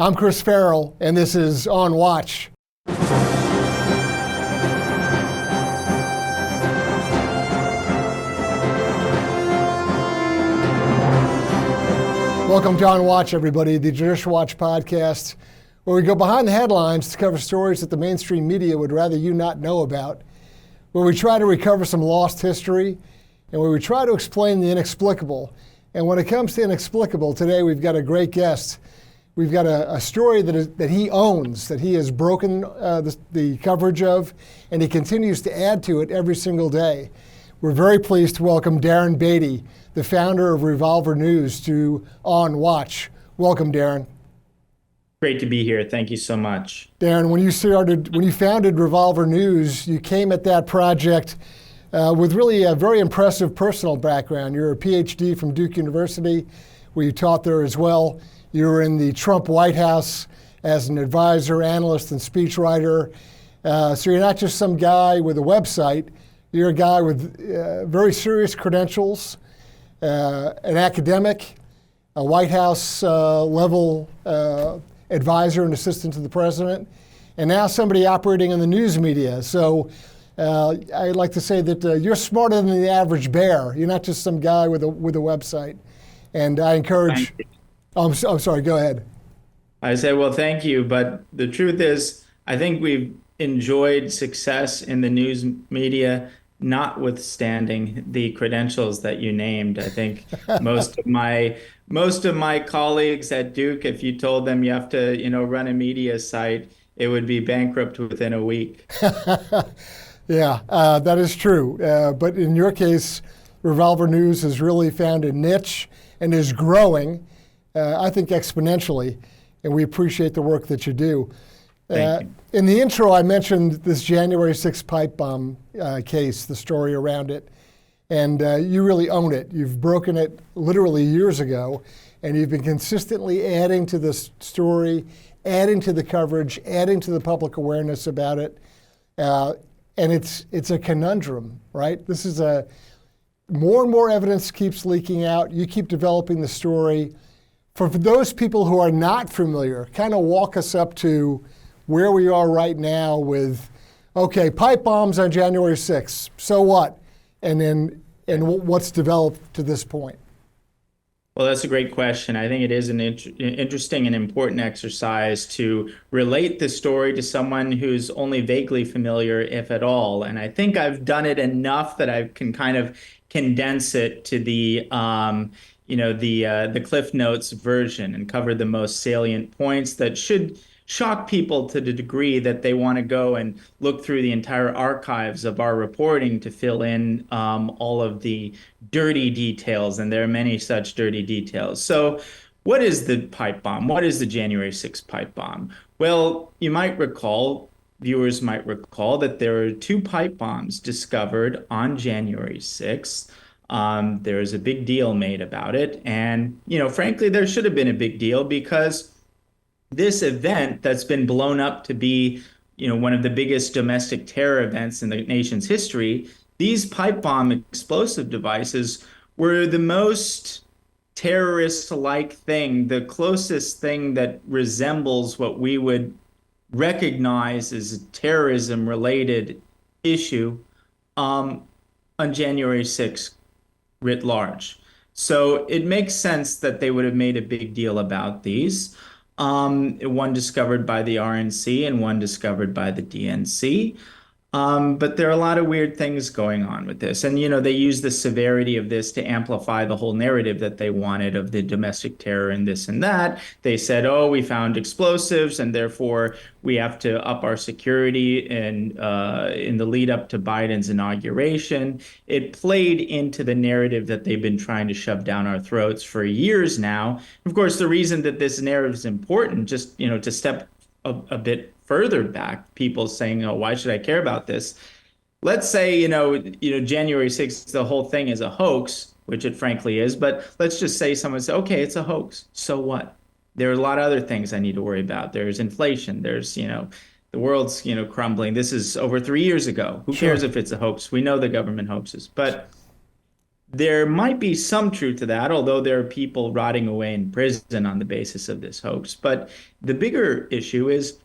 I'm Chris Farrell, and this is On Watch. Welcome to On Watch, everybody, the Judicial Watch podcast, where we go behind the headlines to cover stories that the mainstream media would rather you not know about, where we try to recover some lost history, and where we try to explain the inexplicable. And when it comes to inexplicable, today we've got a great guest. We've got a story that he owns, that he has broken the coverage of, and he continues to add to it every single day. We're very pleased to welcome Darren Beattie, the founder of Revolver News, to On Watch. Welcome, Darren. Great to be here. Thank you so much. Darren, when you founded Revolver News, you came at that project with really a very impressive personal background. You're a PhD from Duke University, where you taught there as well. You were in the Trump White House as an advisor, analyst, and speechwriter. So you're not just some guy with a website. You're a guy with very serious credentials, an academic, a White House level advisor and assistant to the president, and now somebody operating in the news media. So I'd like to say that you're smarter than the average bear. You're not just some guy with a website. And I encourage... I'm sorry, go ahead. I say, well, thank you. But the truth is, I think we've enjoyed success in the news media, notwithstanding the credentials that you named. I think most of my colleagues at Duke, if you told them you have to, run a media site, it would be bankrupt within a week. Yeah, that is true. But in your case, Revolver News has really found a niche and is growing. I think exponentially, and we appreciate the work that you do. Thank you. In the intro, I mentioned this January 6th pipe bomb case, the story around it, and you really own it. You've broken it literally years ago, and you've been consistently adding to this story, adding to the coverage, adding to the public awareness about it, and it's a conundrum, right? This is more and more evidence keeps leaking out. You keep developing the story. For those people who are not familiar, kind of walk us up to where we are right now with, okay, pipe bombs on January 6th, so what? And what's developed to this point? Well, that's a great question. I think it is an interesting and important exercise to relate the story to someone who's only vaguely familiar, if at all. And I think I've done it enough that I can kind of condense it to the Cliff Notes version and cover the most salient points that should shock people to the degree that they want to go and look through the entire archives of our reporting to fill in all of the dirty details, and there are many such dirty details. So what is the pipe bomb? What is the January 6th pipe bomb? Well, viewers might recall that there are two pipe bombs discovered on January 6th. There was a big deal made about it. And, frankly, there should have been a big deal because this event that's been blown up to be, one of the biggest domestic terror events in the nation's history, these pipe bomb explosive devices were the most terrorist-like thing, the closest thing that resembles what we would recognize as a terrorism-related issue on January 6th. Writ large. So it makes sense that they would have made a big deal about these. One discovered by the RNC and one discovered by the DNC. But there are a lot of weird things going on with this. And, they use the severity of this to amplify the whole narrative that they wanted of the domestic terror and this and that. They said, oh, we found explosives and therefore we have to up our security and in the lead up to Biden's inauguration. It played into the narrative that they've been trying to shove down our throats for years now. Of course, the reason that this narrative is important, just, to step a bit further back, people saying, oh, why should I care about this? Let's say, January 6th, the whole thing is a hoax, which it frankly is, but let's just say someone says, okay, it's a hoax. So what? There are a lot of other things I need to worry about. There's inflation. There's, the world's, crumbling. This is over 3 years ago. Who cares if it's a hoax? We know the government hoaxes. But There might be some truth to that, although there are people rotting away in prison on the basis of this hoax. But the bigger issue is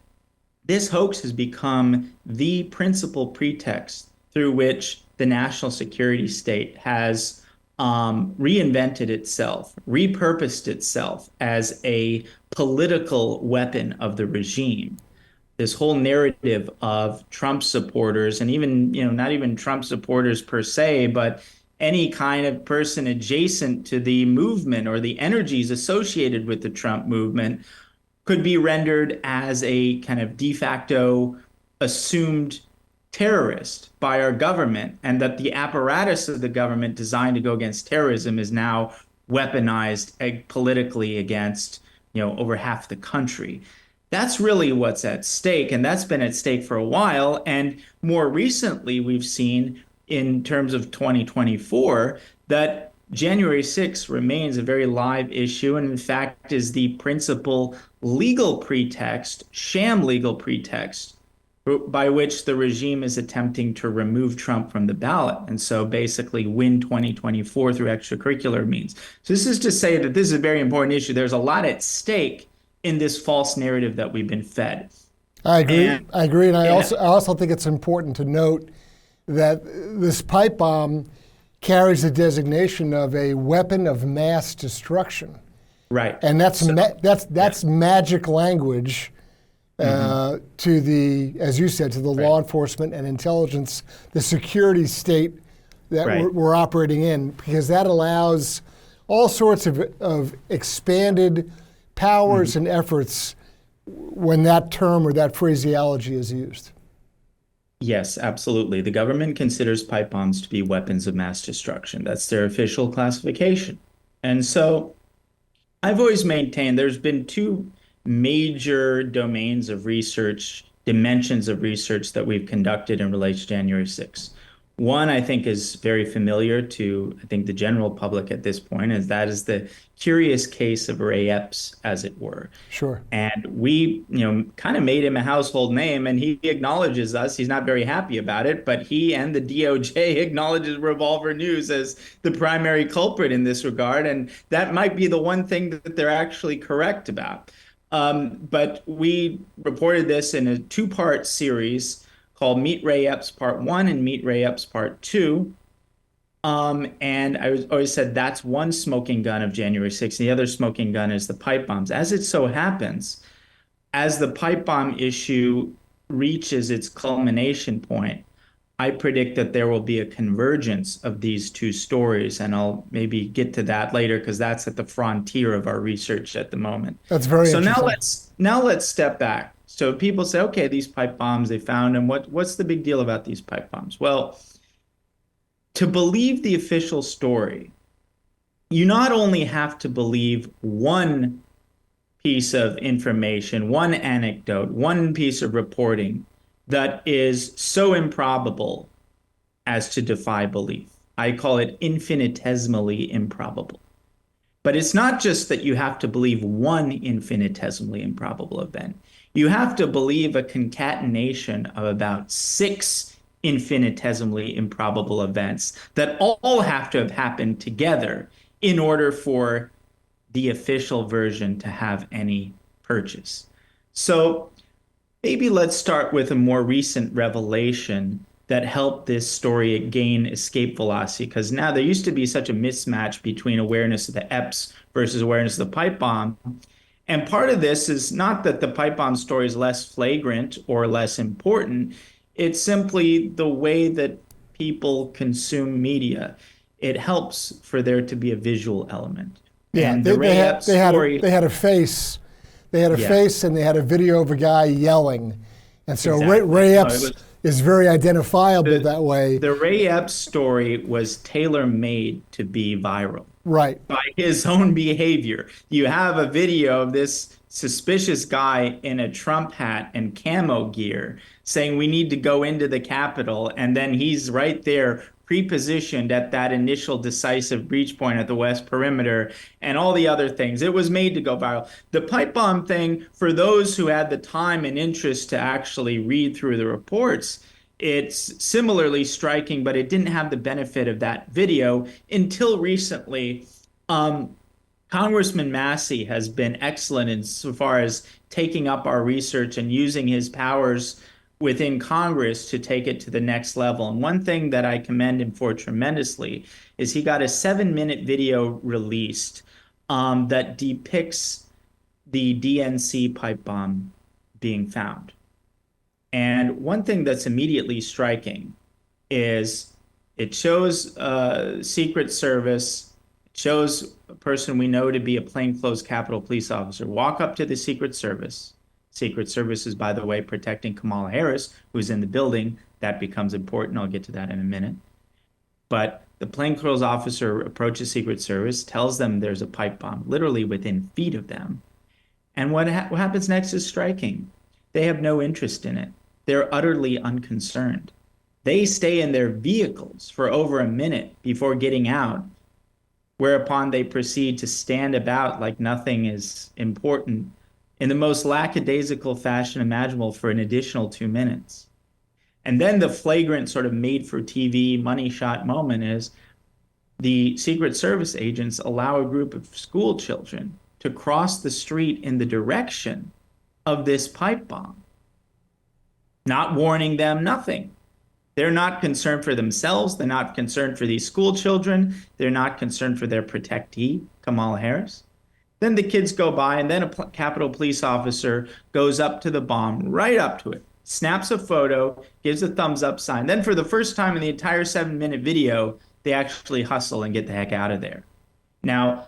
this hoax has become the principal pretext through which the national security state has reinvented itself, repurposed itself as a political weapon of the regime. This whole narrative of Trump supporters, and even, not even Trump supporters per se, but any kind of person adjacent to the movement or the energies associated with the Trump movement could be rendered as a kind of de facto assumed terrorist by our government, and that the apparatus of the government designed to go against terrorism is now weaponized politically against, over half the country. That's really what's at stake, and that's been at stake for a while. And more recently, we've seen in terms of 2024 that January 6th remains a very live issue, and in fact is the principal legal pretext, sham legal pretext, by which the regime is attempting to remove Trump from the ballot and so basically win 2024 through extracurricular means. So this is to say that this is a very important issue. There's a lot at stake in this false narrative that we've been fed. I agree. And I agree, and I yeah, also think it's important to note that this pipe bomb carries the designation of a weapon of mass destruction, right. and that's So, that's magic language to the, as you said, to the law enforcement and intelligence, the security state that Right. we're operating in, because that allows all sorts of expanded powers and efforts when that term or that phraseology is used. Yes, absolutely. The government considers pipe bombs to be weapons of mass destruction. That's their official classification. And so I've always maintained there's been two major domains of research, dimensions of research that we've conducted in relation to January 6th. One, I think, is very familiar to, I think, the general public at this point, is that is the curious case of Ray Epps, as it were. Sure. And we, kind of made him a household name, and he acknowledges us. He's not very happy about it, but he and the DOJ acknowledges Revolver News as the primary culprit in this regard. And that might be the one thing that they're actually correct about. But we reported this in a two-part series called Meet Ray Epps Part 1 and Meet Ray Epps Part 2. And always said that's one smoking gun of January 6th. The other smoking gun is the pipe bombs. As it so happens, as the pipe bomb issue reaches its culmination point, I predict that there will be a convergence of these two stories, and I'll maybe get to that later because that's at the frontier of our research at the moment. That's very So interesting. now let's step back. So people say, okay, these pipe bombs, they found them. What's the big deal about these pipe bombs? Well, to believe the official story, you not only have to believe one piece of information, one anecdote, one piece of reporting that is so improbable as to defy belief. I call it infinitesimally improbable. But it's not just that you have to believe one infinitesimally improbable event. You have to believe a concatenation of about six infinitesimally improbable events that all have to have happened together in order for the official version to have any purchase. So maybe let's start with a more recent revelation that helped this story gain escape velocity, because now there used to be such a mismatch between awareness of the EPS versus awareness of the pipe bomb. And part of this is not that the pipe bomb story is less flagrant or less important. It's simply the way that people consume media. It helps for there to be a visual element. Yeah, And the Ray Epps story, they had a face. They had a yeah, face, and they had a video of a guy yelling, and so exactly. Ray No, Epps is very identifiable that way. the Ray Epps story was tailor-made to be viral Right. by his own behavior. You have a video of this suspicious guy in a Trump hat and camo gear saying we need to go into the Capitol, and then he's right there pre-positioned at that initial decisive breach point at the West Perimeter and all the other things. It was made to go viral. The pipe bomb thing, for those who had the time and interest to actually read through the reports, It's similarly striking, but it didn't have the benefit of that video until recently. Um, Congressman Massey has been excellent insofar as taking up our research and using his powers within Congress to take it to the next level. And one thing that I commend him for tremendously is he got a 7-minute video released that depicts the DNC pipe bomb being found. And one thing that's immediately striking is it shows Secret Service, it shows a person we know to be a plainclothes Capitol Police officer walk up to the Secret Service. Secret Service is, by the way, protecting Kamala Harris, who's in the building. That becomes important. I'll get to that in a minute. But the plainclothes officer approaches Secret Service, tells them there's a pipe bomb, literally within feet of them. And what happens next is striking. They have no interest in it. They're utterly unconcerned. They stay in their vehicles for over a minute before getting out, whereupon they proceed to stand about like nothing is important in the most lackadaisical fashion imaginable for an additional 2 minutes. And then the flagrant sort of made for TV money shot moment is the Secret Service agents allow a group of school children to cross the street in the direction of this pipe bomb, not warning them, nothing. They're not concerned for themselves. They're not concerned for these school children. They're not concerned for their protectee, Kamala Harris. Then the kids go by, and then a Capitol Police officer goes up to the bomb, right up to it, snaps a photo, gives a thumbs up sign. Then for the first time in the entire 7-minute video, they actually hustle and get the heck out of there. Now,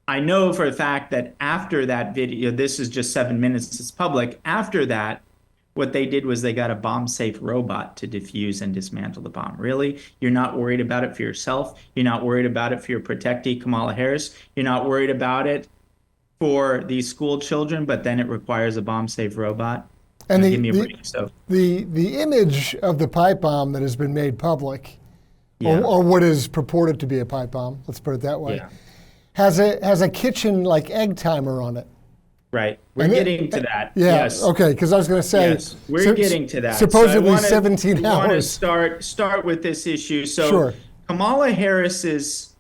I know for a fact that after that video, this is just 7 minutes, it's public. After that, what they did was they got a bomb-safe robot to defuse and dismantle the bomb. Really? You're not worried about it for yourself? You're not worried about it for your protectee, Kamala Harris? You're not worried about it for these school children, but then it requires a bomb-safe robot? And give me a break. So the image of the pipe bomb that has been made public, yeah. or what is purported to be a pipe bomb, let's put it that way, Yeah. has a kitchen like egg timer on it. Right. We're getting to that. Yeah. Yes. Okay. Because I was going to say, yes, we're getting to that. Supposedly so 17 hours. I want to start with this issue. So sure. Kamala Harris's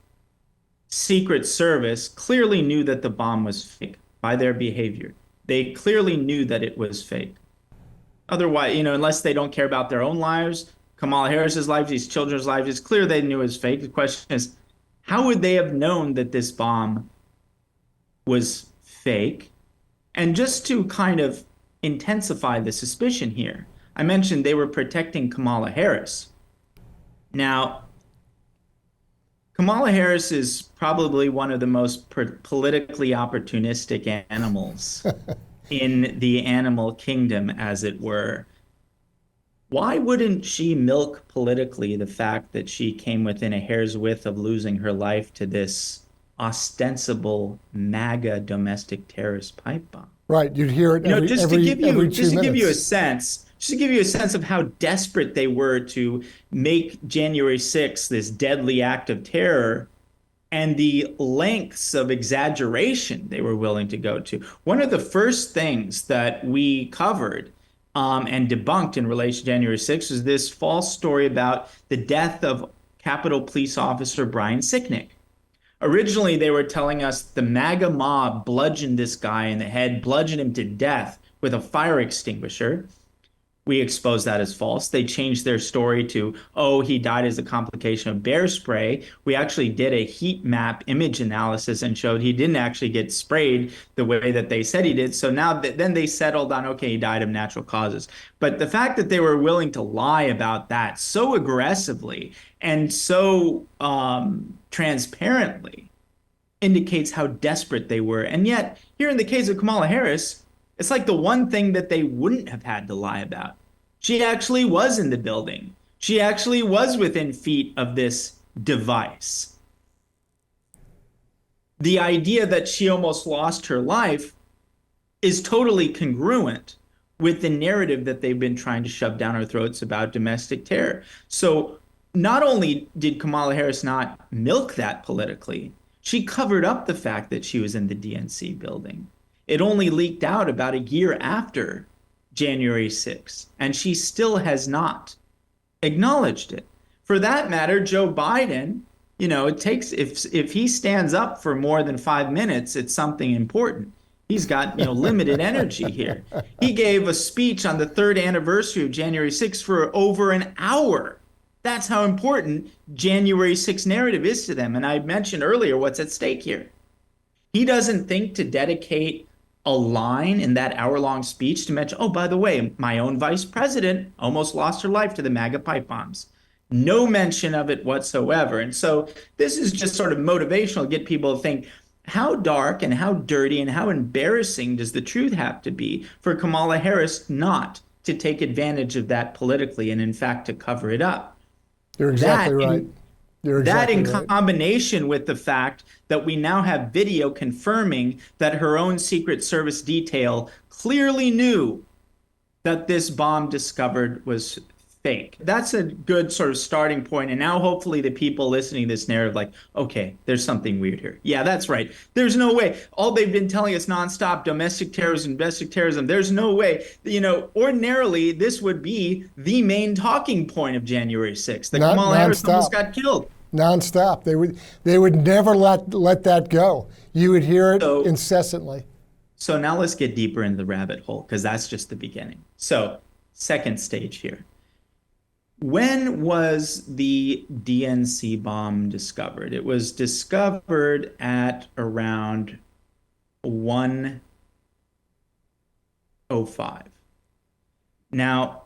Secret Service clearly knew that the bomb was fake by their behavior. They clearly knew that it was fake. Otherwise, unless they don't care about their own lives, Kamala Harris's life, these children's lives, it's clear they knew it was fake. The question is, how would they have known that this bomb was fake? And just to kind of intensify the suspicion here, I mentioned they were protecting Kamala Harris. Now, Kamala Harris is probably one of the most politically opportunistic animals in the animal kingdom, as it were. Why wouldn't she milk politically the fact that she came within a hair's width of losing her life to this ostensible MAGA domestic terrorist pipe bomb? Right, you'd hear it every 2 minutes. Just to give you a sense of how desperate they were to make January 6th this deadly act of terror and the lengths of exaggeration they were willing to go to. One of the first things that we covered and debunked in relation to January 6th was this false story about the death of Capitol Police Officer Brian Sicknick. Originally, they were telling us the MAGA mob bludgeoned this guy in the head, bludgeoned him to death with a fire extinguisher. We exposed that as false. They changed their story to, oh, he died as a complication of bear spray. We actually did a heat map image analysis and showed he didn't actually get sprayed the way that they said he did. So now then they settled on, okay, he died of natural causes. But the fact that they were willing to lie about that so aggressively and so transparently indicates how desperate they were. And yet, here in the case of Kamala Harris, it's like the one thing that they wouldn't have had to lie about. She actually was in the building. She actually was within feet of this device. The idea that she almost lost her life is totally congruent with the narrative that they've been trying to shove down our throats about domestic terror. So not only did Kamala Harris not milk that politically, she covered up the fact that she was in the DNC building. It only leaked out about a year after January 6th, and she still has not acknowledged it. For that matter, Joe Biden, it takes if he stands up for more than 5 minutes, it's something important. He's got, limited energy here. He gave a speech on the third anniversary of January 6th for over an hour. That's how important January 6th narrative is to them. And I mentioned earlier what's at stake here. He doesn't think to dedicate a line in that hour-long speech to mention, oh, by the way, my own vice president almost lost her life to the MAGA pipe bombs. No mention of it whatsoever. And so this is just sort of motivational to get people to think, how dark and how dirty and how embarrassing does the truth have to be for Kamala Harris not to take advantage of that politically and, in fact, to cover it up? You're exactly That right. You're exactly that in right. combination with the fact that we now have video confirming that her own Secret Service detail clearly knew that this bomb discovered was fake. That's a good sort of starting point. And now hopefully the people listening to this narrative, like, okay, there's something weird here. Yeah, that's right. There's no way. All they've been telling us nonstop, domestic terrorism, domestic terrorism. There's no way. Ordinarily, this would be the main talking point of January 6th. That Not Kamala Harris almost nonstop. got killed. Nonstop. They would never let that go. You would hear it So incessantly. So now let's get deeper into the rabbit hole because that's just the beginning. So, second stage here. When was the DNC bomb discovered? It was discovered at around 1:05. Now,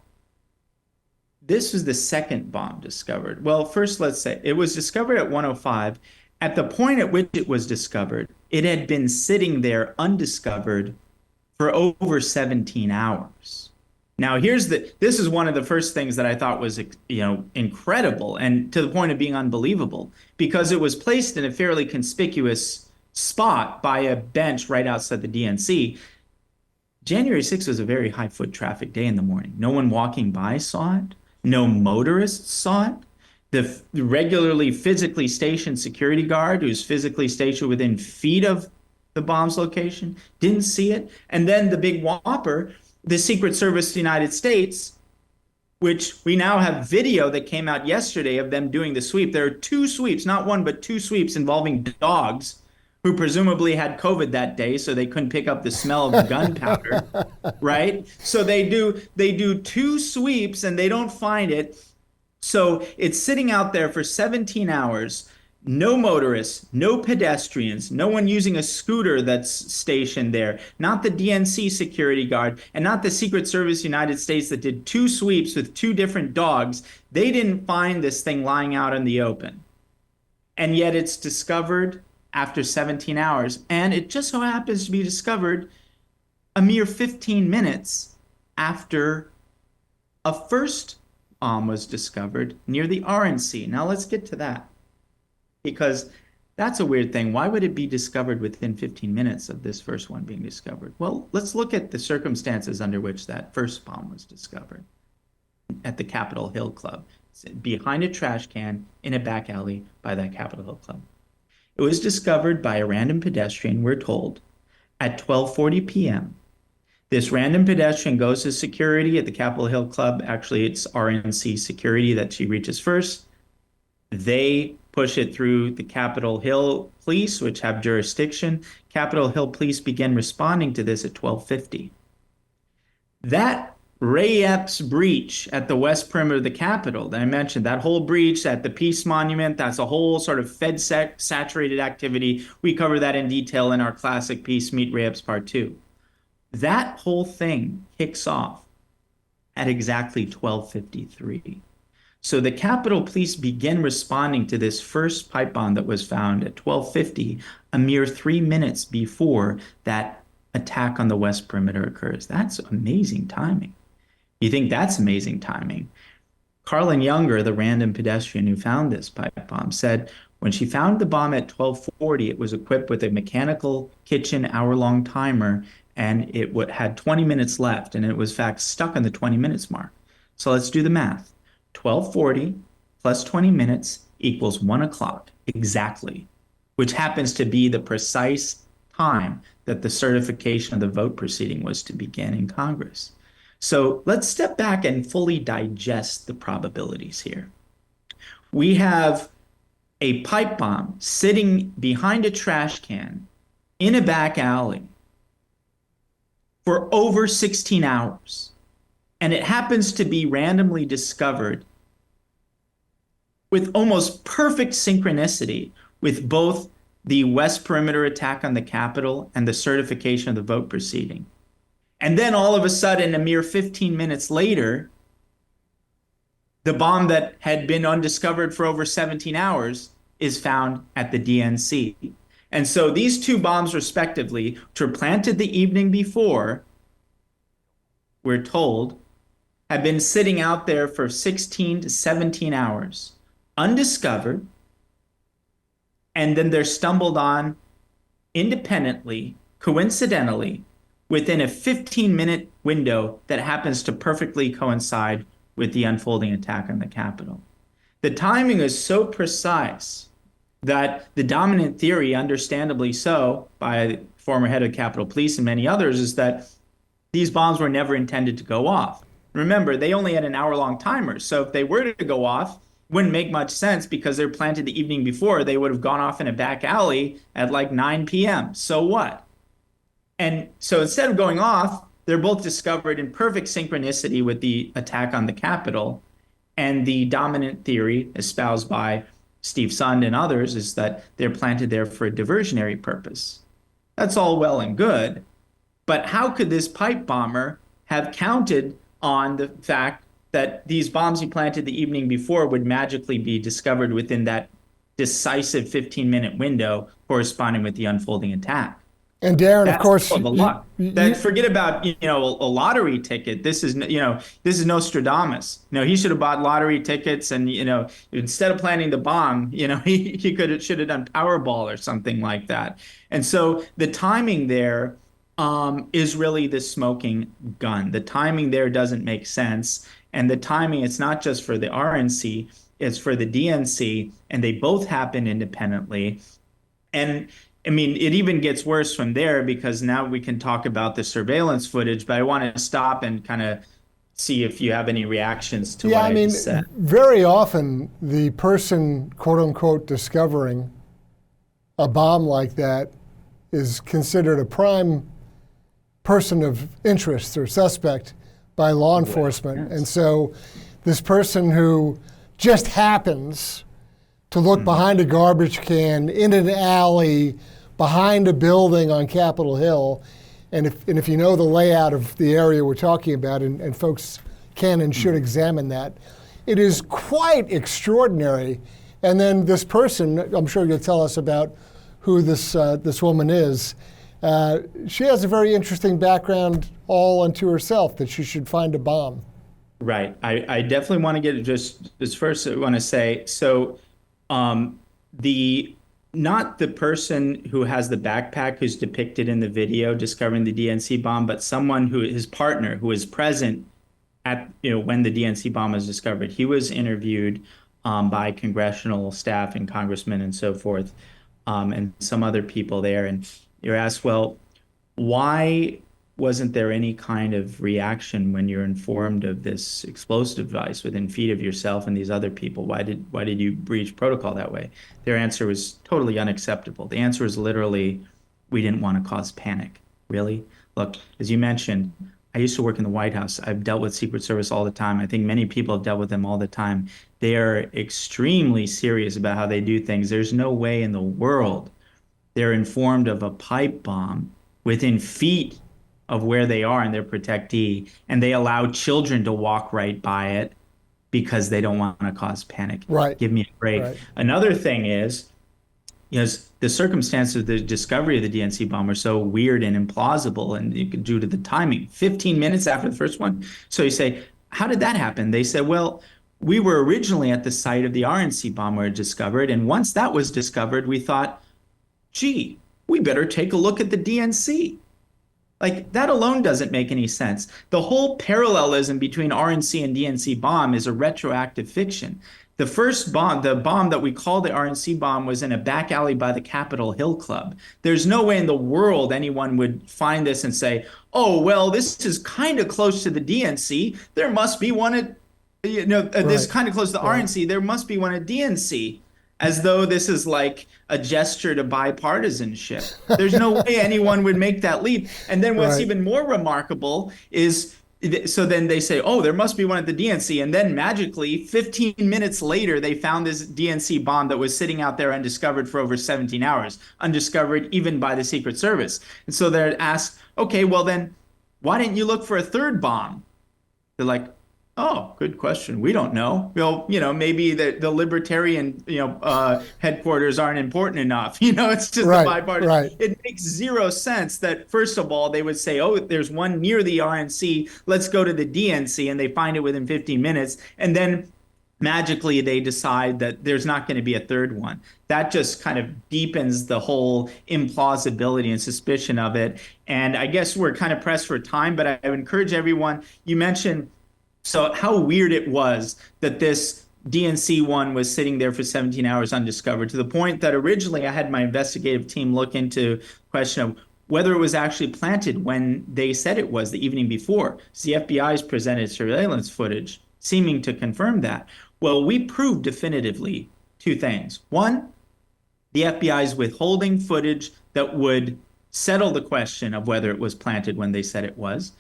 this was the second bomb discovered. Well, first, let's say it was discovered at 1:05. At the point at which it was discovered, it had been sitting there undiscovered for over 17 hours. Now, this is one of the first things that I thought was, incredible and to the point of being unbelievable because it was placed in a fairly conspicuous spot by a bench right outside the DNC. January 6th was a very high foot traffic day in the morning. No one walking by saw it. No motorists saw it. The regularly physically stationed security guard who's physically stationed within feet of the bomb's location didn't see it. And then the big whopper, the Secret Service of the United States, which we now have video that came out yesterday of them doing the sweep. There are two sweeps, not one, but two sweeps involving dogs who presumably had COVID that day, so they couldn't pick up the smell of the gunpowder, right? So they do two sweeps and they don't find it. So it's sitting out there for 17 hours. No motorists, no pedestrians, no one using a scooter that's stationed there, not the DNC security guard, and not the Secret Service United States that did two sweeps with two different dogs. They didn't find this thing lying out in the open. And yet it's discovered after 17 hours. And it just so happens to be discovered a mere 15 minutes after a first bomb was discovered near the RNC. Now let's get to that. Because that's a weird thing. Why would it be discovered within 15 minutes of this first one being discovered? Well, let's look at the circumstances under which that first bomb was discovered at the Capitol Hill Club, behind a trash can in a back alley by that Capitol Hill Club. It was discovered by a random pedestrian, we're told, at 12:40 p.m. This random pedestrian goes to security at the Capitol Hill Club. Actually, it's RNC security that she reaches first. They push it through the Capitol Hill police, which have jurisdiction. Capitol Hill police begin responding to this at 12:50. That Ray Epps breach at the west perimeter of the Capitol that I mentioned, that whole breach at the Peace Monument, that's a whole sort of Fed-saturated activity. We cover that in detail in our classic piece, Meet Ray Epps Part 2. That whole thing kicks off at exactly 12:53. So the Capitol Police begin responding to this first pipe bomb that was found at 12:50, a mere 3 minutes before that attack on the west perimeter occurs. That's amazing timing. You think that's amazing timing? Carlin Younger, the random pedestrian who found this pipe bomb, said when she found the bomb at 12:40, it was equipped with a mechanical kitchen hour-long timer, and it had 20 minutes left, and it was, in fact, stuck on the 20 minutes mark. So let's do the math. 12:40 plus 20 minutes equals 1 o'clock exactly, which happens to be the precise time that the certification of the vote proceeding was to begin in Congress. So let's step back and fully digest the probabilities here. We have a pipe bomb sitting behind a trash can in a back alley for over 16 hours. And it happens to be randomly discovered with almost perfect synchronicity with both the West Perimeter attack on the Capitol and the certification of the vote proceeding. And then all of a sudden, a mere 15 minutes later, the bomb that had been undiscovered for over 17 hours is found at the DNC. And so these two bombs, respectively, which were planted the evening before, we're told, have been sitting out there for 16 to 17 hours, undiscovered, and then they're stumbled on independently, coincidentally, within a 15-minute window that happens to perfectly coincide with the unfolding attack on the Capitol. The timing is so precise that the dominant theory, understandably so, by former head of Capitol Police and many others, is that these bombs were never intended to go off. Remember, they only had an hour-long timer, so if they were to go off, it wouldn't make much sense because they're planted the evening before. They would have gone off in a back alley at like 9 p.m. So what? And so instead of going off, they're both discovered in perfect synchronicity with the attack on the Capitol. And the dominant theory espoused by Steve Sund and others is that they're planted there for a diversionary purpose. That's all well and good. But how could this pipe bomber have counted on the fact that these bombs he planted the evening before would magically be discovered within that decisive 15-minute window corresponding with the unfolding attack? And Darren, of That's course, the luck. Forget about a lottery ticket. This is Nostradamus. He should have bought lottery tickets, and instead of planting the bomb, he should have done Powerball or something like that. And so the timing there is really the smoking gun. The timing there doesn't make sense, and the timing, it's not just for the RNC, it's for the DNC, and they both happen independently. And I mean, it even gets worse from there because now we can talk about the surveillance footage, but I want to stop and kind of see if you have any reactions to what I just said. Very often the person, quote unquote, discovering a bomb like that is considered a prime person of interest or suspect by law enforcement. Yes. And so this person who just happens to look behind a garbage can in an alley behind a building on Capitol Hill, and if you know the layout of the area we're talking about, and folks can and should examine that, it is quite extraordinary. And then this person, I'm sure you'll tell us about who this woman is. She has a very interesting background all unto herself, that she should find a bomb. Right. I definitely want to get just as first I want to say, so not the person who has the backpack who's depicted in the video discovering the DNC bomb, but someone his partner who is present at when the DNC bomb was discovered. He was interviewed by congressional staff and congressmen and so forth, and some other people there. And you're asked, well, why wasn't there any kind of reaction when you're informed of this explosive device within feet of yourself and these other people? Why did you breach protocol that way? Their answer was totally unacceptable. The answer is literally, we didn't want to cause panic. Really? Look, as you mentioned, I used to work in the White House. I've dealt with Secret Service all the time. I think many people have dealt with them all the time. They are extremely serious about how they do things. There's no way in the world they're informed of a pipe bomb within feet of where they are and their protectee, and they allow children to walk right by it because they don't want to cause panic. Right. Give me a break. Right. Another thing is, the circumstances of the discovery of the DNC bomb are so weird and implausible, and due to the timing, 15 minutes after the first one. So you say, how did that happen? They said, well, we were originally at the site of the RNC bomb where it was discovered, and once that was discovered, we thought, gee, we better take a look at the DNC. Like, that alone doesn't make any sense. The whole parallelism between RNC and DNC bomb is a retroactive fiction. The first bomb, the bomb that we call the RNC bomb, was in a back alley by the Capitol Hill Club. There's no way in the world anyone would find this and say, oh, well, this is kind of close to the DNC. There must be one at, this is Right. kind of close to the Right. RNC. There must be one at DNC, as though this is like a gesture to bipartisanship. There's no way anyone would make that leap. And then what's Right. even more remarkable is so then they say, oh, there must be one at the DNC. And then magically, 15 minutes later, they found this DNC bomb that was sitting out there undiscovered for over 17 hours, undiscovered even by the Secret Service. And so they're asked, okay, well, then why didn't you look for a third bomb? They're like, oh, good question. We don't know. Well, maybe the libertarian, headquarters aren't important enough. It's just a Right. bipartisan. Right. It makes zero sense that, first of all, they would say, oh, there's one near the RNC. Let's go to the DNC. And they find it within 15 minutes. And then magically they decide that there's not going to be a third one. That just kind of deepens the whole implausibility and suspicion of it. And I guess we're kind of pressed for time, but I would encourage everyone. You mentioned so how weird it was that this DNC one was sitting there for 17 hours undiscovered, to the point that originally I had my investigative team look into the question of whether it was actually planted when they said it was the evening before. So the FBI's presented surveillance footage seeming to confirm that. Well, we proved definitively two things. One, the FBI is withholding footage that would settle the question of whether it was planted when they said it was.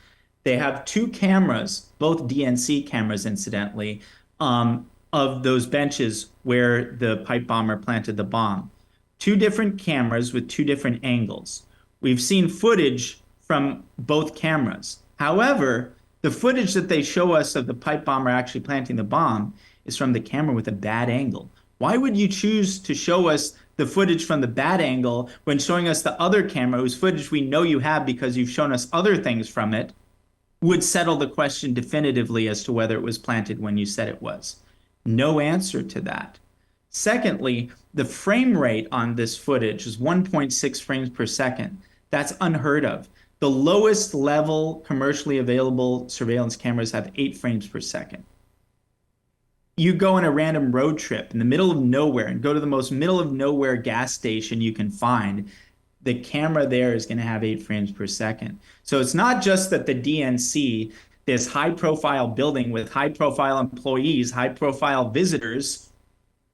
They have two cameras, both DNC cameras, incidentally, of those benches where the pipe bomber planted the bomb. Two different cameras with two different angles. We've seen footage from both cameras. However, the footage that they show us of the pipe bomber actually planting the bomb is from the camera with a bad angle. Why would you choose to show us the footage from the bad angle when showing us the other camera, whose footage we know you have because you've shown us other things from it, would settle the question definitively as to whether it was planted when you said it was? No answer to that. Secondly, the frame rate on this footage is 1.6 frames per second. That's unheard of. The lowest level commercially available surveillance cameras have 8 frames per second. You go on a random road trip in the middle of nowhere and go to the most middle of nowhere gas station you can find, the camera there is going to have 8 frames per second. So it's not just that the DNC, this high profile building with high profile employees, high profile visitors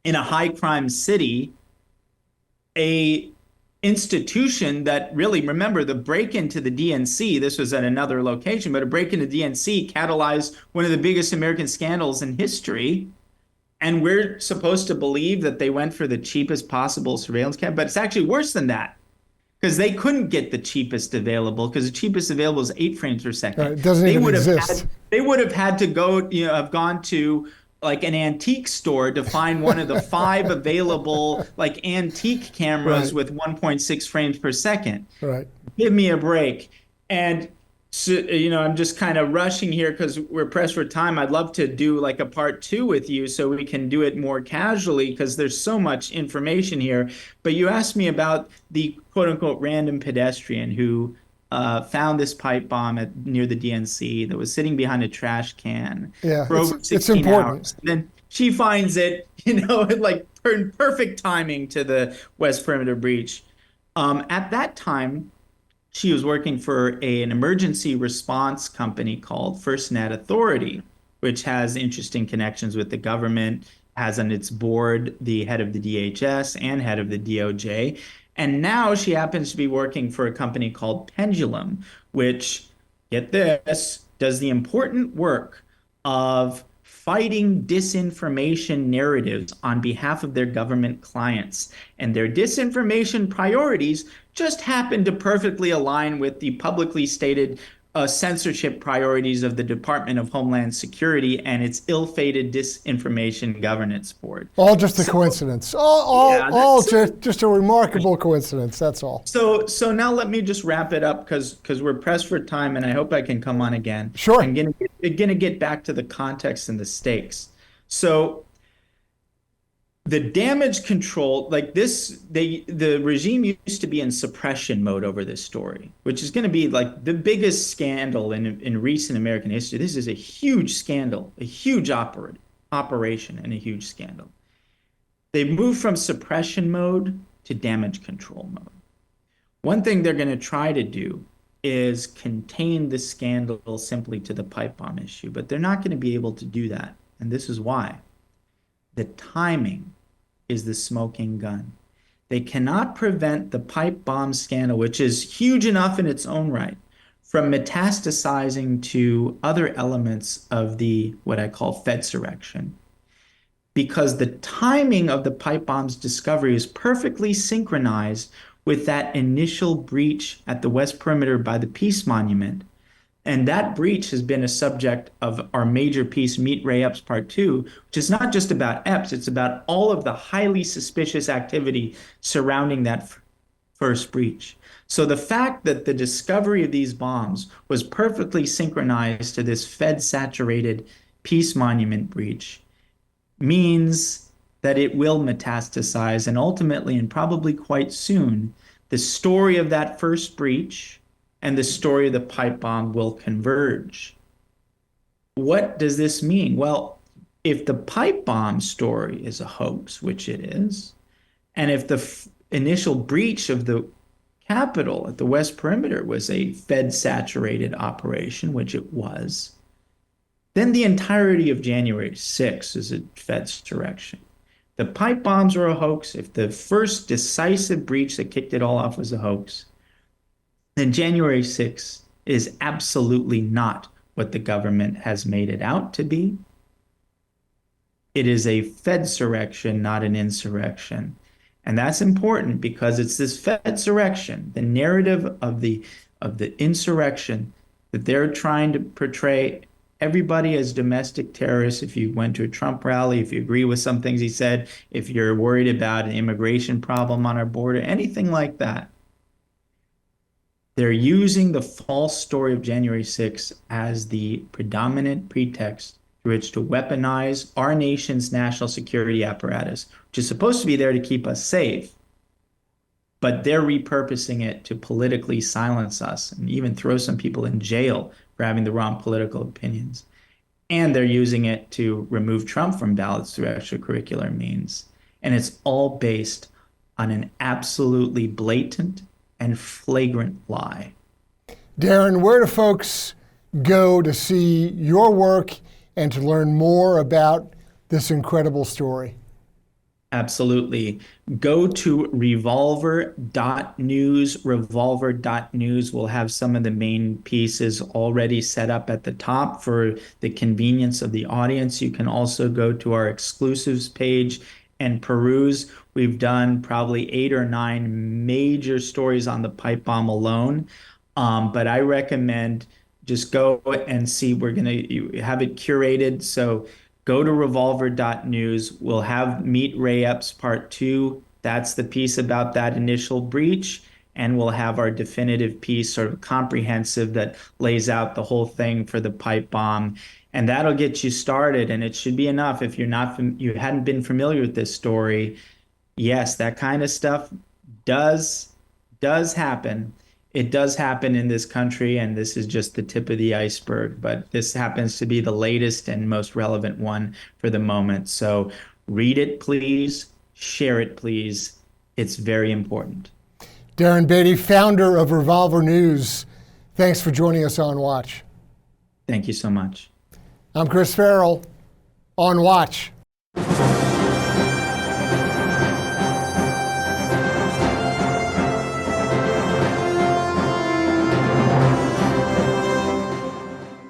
in a high crime city, a institution that really, remember, the break into the DNC, this was at another location, but a break into DNC catalyzed one of the biggest American scandals in history. And we're supposed to believe that they went for the cheapest possible surveillance camera, but it's actually worse than that, because they couldn't get the cheapest available, because the cheapest available is 8 frames per second. It doesn't even exist. They would have had to go, have gone to like an antique store to find one of the 5 available like antique cameras Right. with 1.6 frames per second. Right. Give me a break. And so, I'm just kind of rushing here because we're pressed for time. I'd love to do like a part 2 with you so we can do it more casually, because there's so much information here. But you asked me about the quote unquote random pedestrian who found this pipe bomb near the DNC that was sitting behind a trash can Yeah. for over It's 16 important. hours. And then she finds it, like perfect timing to the West Perimeter breach. At that time, she was working for an emergency response company called FirstNet Authority, which has interesting connections with the government, has on its board the head of the DHS and head of the DOJ. And now she happens to be working for a company called Pendulum, which, get this, does the important work of fighting disinformation narratives on behalf of their government clients. And their disinformation priorities just happen to perfectly align with the publicly stated censorship priorities of the Department of Homeland Security and its ill-fated Disinformation Governance Board. All just a coincidence. All just a remarkable coincidence. That's all. So now let me just wrap it up, because we're pressed for time, and I hope I can come on again. Sure. I'm gonna get back to the context and the stakes. So the damage control, like this, the regime used to be in suppression mode over this story, which is going to be like the biggest scandal in recent American history. This is a huge scandal, a huge operation and a huge scandal. They moved from suppression mode to damage control mode. One thing they're going to try to do is contain the scandal simply to the pipe bomb issue, but they're not going to be able to do that. And this is why. The timing is the smoking gun. They cannot prevent the pipe bomb scandal, which is huge enough in its own right, from metastasizing to other elements of the what I call Fedsurrection, because the timing of the pipe bomb's discovery is perfectly synchronized with that initial breach at the West Perimeter by the Peace Monument. And that breach has been a subject of our major piece, Meet Ray Epps Part 2, which is not just about Epps, it's about all of the highly suspicious activity surrounding that first breach. So the fact that the discovery of these bombs was perfectly synchronized to this Fed-saturated Peace Monument breach means that it will metastasize, and ultimately, and probably quite soon, the story of that first breach and the story of the pipe bomb will converge. What does this mean? Well, if the pipe bomb story is a hoax, which it is, and if the initial breach of the Capitol at the West Perimeter was a Fed-saturated operation, which it was, then the entirety of January 6th is a Fedsurrection. The pipe bombs are a hoax. If the first decisive breach that kicked it all off was a hoax, then January 6th is absolutely not what the government has made it out to be. It is a Fedsurrection, not an insurrection. And that's important because it's this Fedsurrection, the narrative of the insurrection, that they're trying to portray everybody as domestic terrorists. If you went to a Trump rally, if you agree with some things he said, if you're worried about an immigration problem on our border, anything like that. They're using the false story of January 6th as the predominant pretext through which to weaponize our nation's national security apparatus, which is supposed to be there to keep us safe. But they're repurposing it to politically silence us and even throw some people in jail for having the wrong political opinions. And they're using it to remove Trump from ballots through extracurricular means. And it's all based on an absolutely blatant and flagrant lie. Darren, where do folks go to see your work and to learn more about this incredible story? Absolutely. Go to revolver.news. Revolver.news will have some of the main pieces already set up at the top for the convenience of the audience. You can also go to our exclusives page and peruse. We've done probably 8 or 9 major stories on the pipe bomb alone. But I recommend just go and see. We're going to have it curated. So go to revolver.news. We'll have Meet Ray Epps Part 2. That's the piece about that initial breach. And we'll have our definitive piece, sort of comprehensive, that lays out the whole thing for the pipe bomb. And that'll get you started. And it should be enough if you hadn't been familiar with this story. Yes, that kind of stuff does happen. It does happen in this country, and this is just the tip of the iceberg, but this happens to be the latest and most relevant one for the moment. So read it, please. Share it, please. It's very important. Darren Beattie, founder of Revolver News. Thanks for joining us on Watch. Thank you so much. I'm Chris Farrell, on Watch.